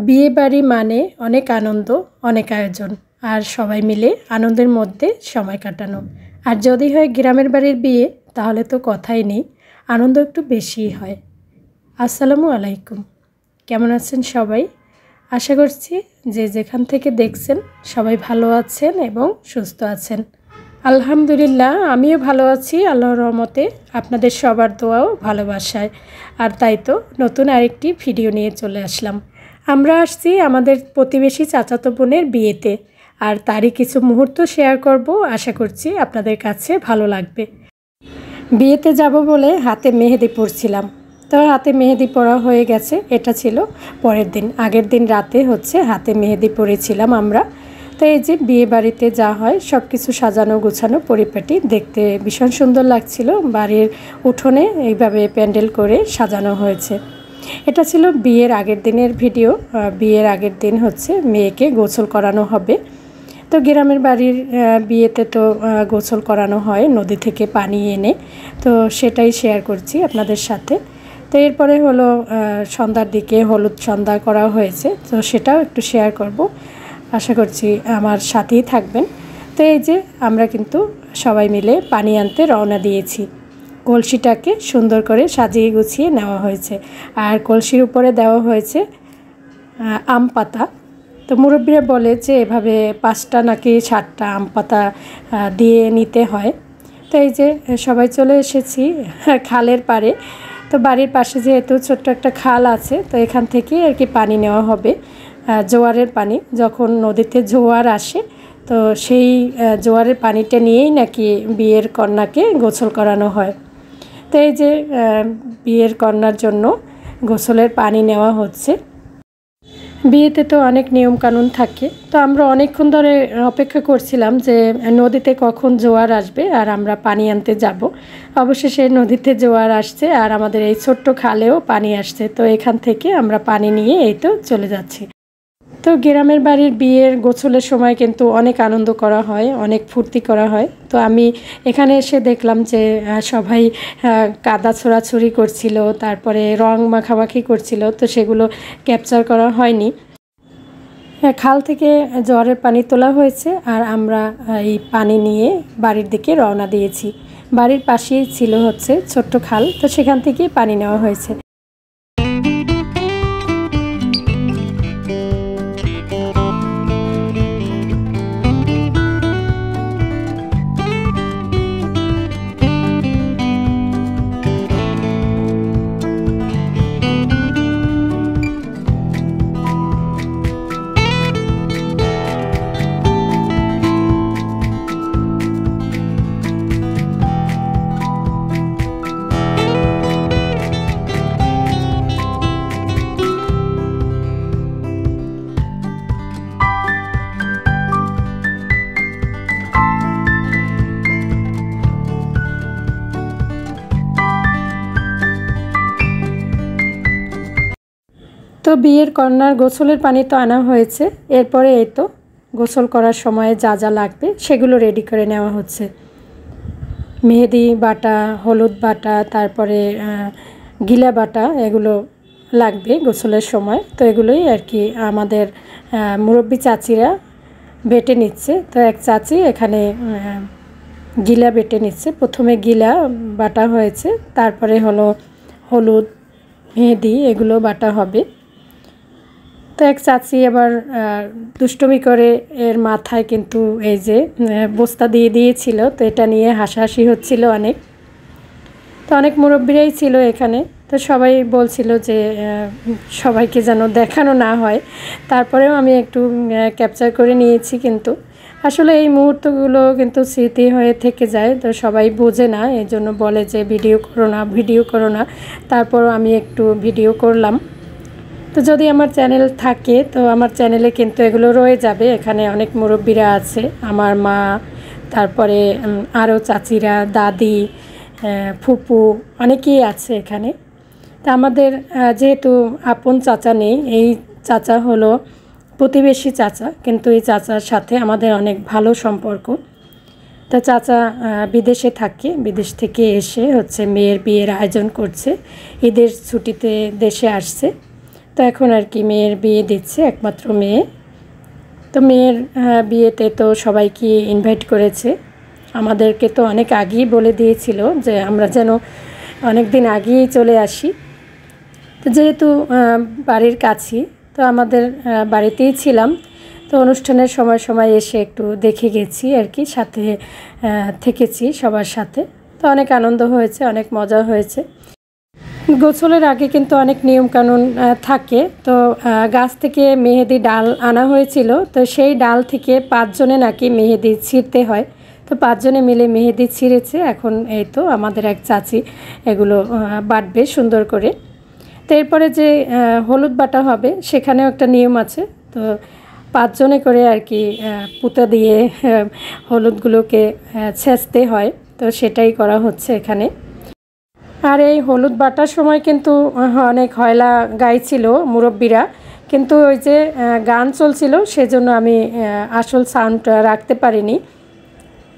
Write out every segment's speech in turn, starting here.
বিয়ে বাড়ি মানে অনেক আনন্দ, অনেক আয়োজন আর সবাই মিলে আনন্দের মধ্যে সময় কাটানো। আর যদি হয় গ্রামের বাড়ির বিয়ে তাহলে তো কথাই নেই, আনন্দ একটু বেশিই হয়। আসসালামু আলাইকুম, কেমন আছেন সবাই? আশা করছি যে যেখান থেকে দেখছেন সবাই ভালো আছেন এবং সুস্থ আছেন। আলহামদুলিল্লাহ, আমিও ভালো আছি আল্লাহর রহমতে, আপনাদের সবার দোয়াও ভালোবাসায়। আর তাই তো নতুন আরেকটি ভিডিও নিয়ে চলে আসলাম। আমরা আসছি আমাদের প্রতিবেশী চাচাতো বোনের বিয়েতে, আর তারই কিছু মুহূর্ত শেয়ার করব। আশা করছি আপনাদের কাছে ভালো লাগবে। বিয়েতে যাব বলে হাতে মেহেদি পরছিলাম, তো হাতে মেহেদি পরা হয়ে গেছে। এটা ছিল পরের দিন, আগের দিন রাতে হাতে মেহেদি পরেছিলাম আমরা। তো এই যে বিয়ে বাড়িতে যা হয় সব কিছু সাজানো গোছানো পরিপাটি, দেখতে ভীষণ সুন্দর লাগছিল। বাড়ির উঠোনে এইভাবে প্যান্ডেল করে সাজানো হয়েছে। এটা ছিল বিয়ের আগের দিনের ভিডিও। বিয়ের আগের দিন মেয়েকে গোসল করানো হবে। তো গ্রামের বাড়ির বিয়েতে তো গোসল করানো হয় নদী থেকে পানি এনে, তো সেটাই শেয়ার করছি আপনাদের সাথে। তো এরপরে হলো সন্ধ্যার দিকে হলুদ সন্ধ্যা করা হয়েছে, তো সেটাও একটু শেয়ার করব। আশা করছি আমার সাথেই থাকবেন। তো এই যে আমরা কিন্তু সবাই মিলে পানি আনতে রওনা দিয়েছি। কলসিটাকে সুন্দর করে সাজিয়ে গুছিয়ে নেওয়া হয়েছে, আর কলসির উপরে দেওয়া হয়েছে আম পাতা। তো মুরব্বীরা বলে যে এভাবে 5টা নাকি 7টা আম পাতা দিয়ে নিতে হয়। তো এই যে সবাই চলে এসেছি খালের পাড়ে। তো বাড়ির পাশে যেহেতু ছোট্ট একটা খাল আছে, তো এখান থেকে আর কি পানি নেওয়া হবে। জোয়ারের পানি, যখন নদীতে জোয়ার আসে তো সেই জোয়ারের পানিটা নিয়েই নাকি বিয়ের কন্যাকে গোসল করানো হয়। তো এই যে বিয়ের কন্যার জন্য গোসলের পানি নেওয়া হচ্ছে। বিয়েতে তো অনেক নিয়মকানুন থাকে, তো আমরা অনেকক্ষণ ধরে অপেক্ষা করছিলাম যে নদীতে কখন জোয়ার আসবে আর আমরা পানি আনতে যাব। অবশেষে নদীতে জোয়ার আসছে আর আমাদের এই ছোট্ট খালেও পানি আসছে। তো এখান থেকে আমরা পানি নিয়ে এই তো চলে যাচ্ছি। তো গ্রামের বাড়ির বিয়ের গোসলের সময় কিন্তু অনেক আনন্দ করা হয়, অনেক ফুর্তি করা হয়। তো আমি এখানে এসে দেখলাম যে সবাই কাদা ছোড়াছুড়ি করছিল, তারপরে রং মাখামাখি করছিল, তো সেগুলো ক্যাপচার করা হয়নি। খাল থেকে জোয়ারের পানি তোলা হয়েছে আর আমরা এই পানি নিয়ে বাড়ির দিকে রওনা দিয়েছি। বাড়ির পাশেই ছিল ছোট্ট খাল, তো সেখান থেকেই পানি নেওয়া হয়েছে। তো বিয়ের কন্যার গোসলের পানি তো আনা হয়েছে। এরপরে এই তো গোসল করার সময় যা যা লাগবে সেগুলো রেডি করে নেওয়া হচ্ছে। মেহেদি বাটা, হলুদ বাটা, তারপরে গিলা বাটা, এগুলো লাগবে গোসলের সময়। তো এগুলোই আর কি আমাদের মুরব্বি চাচিরা বেটে নিচ্ছে। তো এক চাচি এখানে গিলা বেটে নিচ্ছে। প্রথমে গিলা বাটা হয়েছে, তারপরে হলো হলুদ, মেহেদি, এগুলো বাটা হবে। তো এক চাচি আবার দুষ্টমি করে এর মাথায় কিন্তু এই যে বস্তা দিয়ে দিয়েছিল, তো এটা নিয়ে হাসাহাসি হচ্ছিল অনেক। তো অনেক মুরব্বীরাই ছিল এখানে, তো সবাই বলছিল যে সবাইকে যেন দেখানো না হয়। তারপরেও আমি একটু ক্যাপচার করে নিয়েছি, কিন্তু আসলে এই মুহূর্তগুলো কিন্তু স্মৃতি হয়ে থেকে যায়। তো সবাই বোঝে না, এই জন্য বলে যে ভিডিও করো না, ভিডিও করো না। তারপরও আমি একটু ভিডিও করলাম। তো যদি আমার চ্যানেল থাকে তো আমার চ্যানেলে কিন্তু এগুলো রয়ে যাবে। এখানে অনেক মুরব্বীরা আছে, আমার মা, তারপরে আরও চাচিরা, দাদি, ফুপু, অনেকেই আছে এখানে। তা আমাদের যেহেতু আপন চাচা নেই, এই চাচা হলো প্রতিবেশী চাচা, কিন্তু এই চাচার সাথে আমাদের অনেক ভালো সম্পর্ক। তা চাচা বিদেশে থাকে, বিদেশ থেকে এসে মেয়ের বিয়ের আয়োজন করছে। ঈদের ছুটিতে দেশে আসছে। তো এখন আর কি মেয়ের বিয়ে দিচ্ছে, একমাত্র মেয়ে। তো মেয়ের বিয়েতে তো সবাইকে ইনভাইট করেছে। আমাদেরকে তো অনেক আগেই বলে দিয়েছিল যে আমরা যেন অনেক দিন আগেই চলে আসি। তো যেহেতু বাড়ির কাছেই, তো আমাদের বাড়িতেই ছিলাম। তো অনুষ্ঠানের সময় সময় এসে একটু দেখে গেছি আর কি, সাথে থেকেছি সবার সাথে। তো অনেক আনন্দ হয়েছে, অনেক মজা হয়েছে। গোসলের আগে কিন্তু অনেক নিয়মকানুন থাকে। তো গাছ থেকে মেহেদি ডাল আনা হয়েছিল, তো সেই ডাল থেকে 5 জনে নাকি মেহেদি ছিঁড়তে হয়। তো 5 জনে মিলে মেহেদি ছিঁড়েছে। এখন এই তো আমাদের এক চাচি এগুলো বাটবে সুন্দর করে। তো এরপরে যে হলুদ বাটা হবে সেখানেও একটা নিয়ম আছে। তো 5 জনে করে আর কি পুঁতা দিয়ে হলুদগুলোকে ছেঁচতে হয়। তো সেটাই করা হচ্ছে এখানে। আর এই হলুদ বাটার সময় কিন্তু অনেক হয়লা গাইছিল মুরব্বিরা, কিন্তু ওই যে গান চলছিল সেজন্য আমি আসল সাউন্ড রাখতে পারিনি।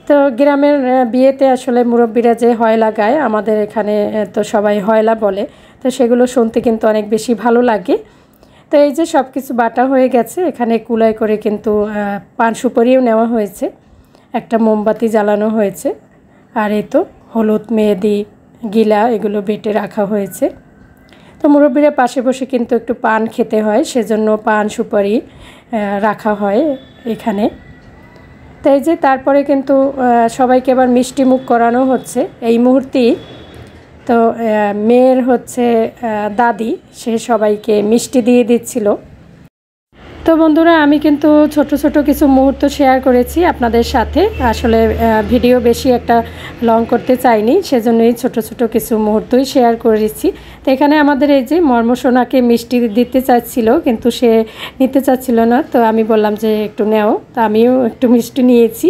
তো গ্রামের বিয়েতে আসলে মুরব্বিরা যে হয়লা গায়, আমাদের এখানে তো সবাই হয়লা বলে, তো সেগুলো শুনতে কিন্তু অনেক বেশি ভালো লাগে। তো এই যে সব কিছু বাটা হয়ে গেছে, এখানে কুলাই করে কিন্তু পান সুপারিও নেওয়া হয়েছে, একটা মোমবাতি জ্বালানো হয়েছে। আর এই তো হলুদ, মেহেদি, গিলা এগুলো বেটে রাখা হয়েছে। তো মুরব্বিরা পাশে বসে কিন্তু একটু পান খেতে হয়, সেজন্য পান সুপারি রাখা হয় এখানে। তো এই যে তারপরে কিন্তু সবাইকে আবার মিষ্টি মুখ করানো হচ্ছে এই মুহূর্তেই। তো মেয়ের হচ্ছে দাদি, সে সবাইকে মিষ্টি দিয়ে দিচ্ছিল। তো বন্ধুরা, আমি কিন্তু ছোট ছোট কিছু মুহূর্ত শেয়ার করেছি আপনাদের সাথে। আসলে ভিডিও বেশি একটা লং করতে চাইনি, সেজন্যই ছোট ছোট কিছু মুহূর্তই শেয়ার করেছি। তো এখানে আমাদের এই যে মর্মসোনাকে মিষ্টি দিতে চাচ্ছিল, কিন্তু সে নিতে চাচ্ছিল না। তো আমি বললাম যে একটু নেও, তো আমিও একটু মিষ্টি নিয়েছি।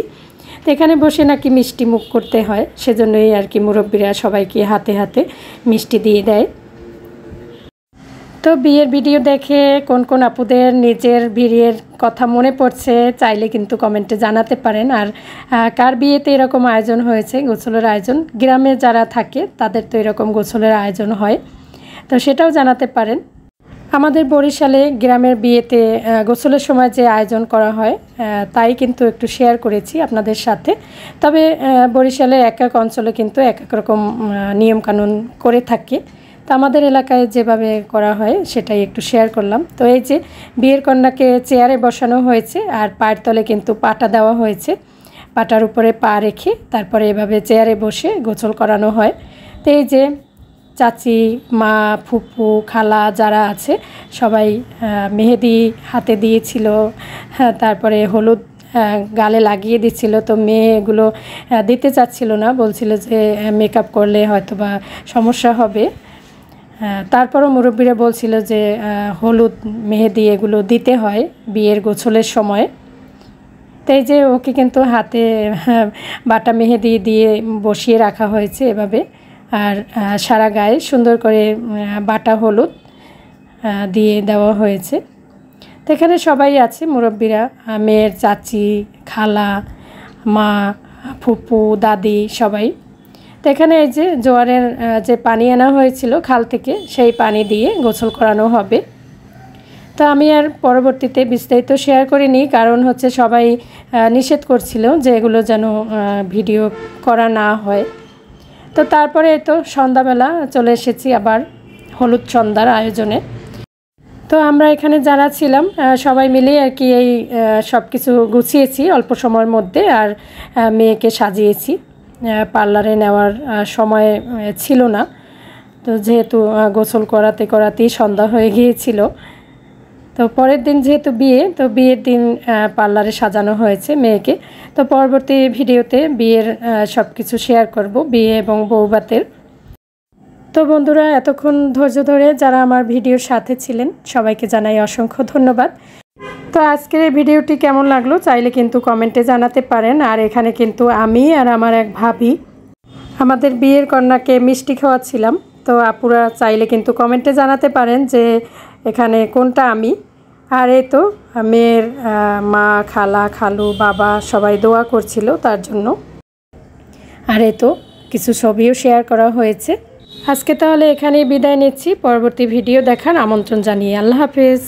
তো এখানে বসে নাকি মিষ্টি মুখ করতে হয়, সেজন্যই আর কি মুরব্বিরা সবাইকে হাতে হাতে মিষ্টি দিয়ে দেয়। তো বিয়ের ভিডিও দেখে কোন কোন আপুদের নিজের বিয়ের কথা মনে পড়ছে চাইলে কিন্তু কমেন্টে জানাতে পারেন। আর কার বিয়েতে এরকম আয়োজন হয়েছে, গোসলের আয়োজন, গ্রামে যারা থাকে তাদের তো এরকম গোসলের আয়োজন হয়, তো সেটাও জানাতে পারেন। আমাদের বরিশালে গ্রামের বিয়েতে গোসলের সময় যে আয়োজন করা হয় তাই কিন্তু একটু শেয়ার করেছি আপনাদের সাথে। তবে বরিশালে এক এক অঞ্চলে কিন্তু এক এক রকম নিয়মকানুন করে থাকে। তো আমাদের এলাকায় যেভাবে করা হয় সেটাই একটু শেয়ার করলাম। তো এই যে বিয়ের কন্যাকে চেয়ারে বসানো হয়েছে, আর পায়ের তলে কিন্তু পাটা দেওয়া হয়েছে। পাটার উপরে পা রেখে তারপরে এভাবে চেয়ারে বসে গোসল করানো হয়। তো এই যে চাচি, মা, ফুপু, খালা যারা আছে সবাই মেহেদি হাতে দিয়েছিল, তারপরে হলুদ গালে লাগিয়ে দিচ্ছিল। তো মেয়ে এগুলো দিতে চাচ্ছিল না, বলছিল যে মেকআপ করলে হয়তো বা সমস্যা হবে। তারপরও মুরব্বিরা বলছিল যে হলুদ, মেহেদি এগুলো দিতে হয় বিয়ের গোসলের সময়। তো এই যে ওকে কিন্তু হাতে বাটা মেহেদি দিয়ে বসিয়ে রাখা হয়েছে এভাবে, আর সারা গায়ে সুন্দর করে বাটা হলুদ দিয়ে দেওয়া হয়েছে। তো এখানে সবাই আছে মুরব্বিরা, মেয়ের চাচি, খালা, মা, ফুপু, দাদি সবাই। তো এখানে এই যে জোয়ারের যে পানি আনা হয়েছিল খাল থেকে, সেই পানি দিয়ে গোসল করানো হবে। তো আমি আর পরবর্তীতে বিস্তারিত শেয়ার করিনি, কারণ হচ্ছে সবাই নিষেধ করছিল যে এগুলো যেন ভিডিও করা না হয়। তো তারপরে তো সন্ধ্যাবেলা চলে এসেছি আবার হলুদ সন্ধ্যার আয়োজনে। তো আমরা এখানে যারা ছিলাম সবাই মিলে আর কি এই সব কিছু গুছিয়েছি অল্প সময়ের মধ্যে, আর মেয়েকে সাজিয়েছি। পার্লারে নেওয়ার সময় ছিল না, তো যেহেতু গোসল করাতে করাতেই সন্ধ্যা হয়ে গিয়েছিল। তো পরের দিন যেহেতু বিয়ে, তো বিয়ের দিন পার্লারে সাজানো হয়েছে মেয়েকে। তো পরবর্তী ভিডিওতে বিয়ের সব কিছু শেয়ার করব, বিয়ে এবং বৌভাতের। তো বন্ধুরা, এতক্ষণ ধৈর্য ধরে যারা আমার ভিডিওর সাথে ছিলেন সবাইকে জানাই অসংখ্য ধন্যবাদ। তো আজকের এই ভিডিওটি কেমন লাগলো চাইলে কিন্তু কমেন্টে জানাতে পারেন। আর এখানে কিন্তু আমি আর আমার এক ভাবি আমাদের বিয়ের কন্যাকে মিষ্টি খাওয়াচ্ছিলাম। তো আপুরা চাইলে কিন্তু কমেন্টে জানাতে পারেন যে এখানে কোনটা আমি। আর এই তো মেয়ের মা, খালা, খালু, বাবা সবাই দোয়া করছিল তার জন্য। আর এই তো কিছু ছবিও শেয়ার করা হয়েছে। আজকে তাহলে এখানেই বিদায় নিচ্ছি, পরবর্তী ভিডিও দেখার আমন্ত্রণ জানিয়ে আল্লাহ হাফেজ।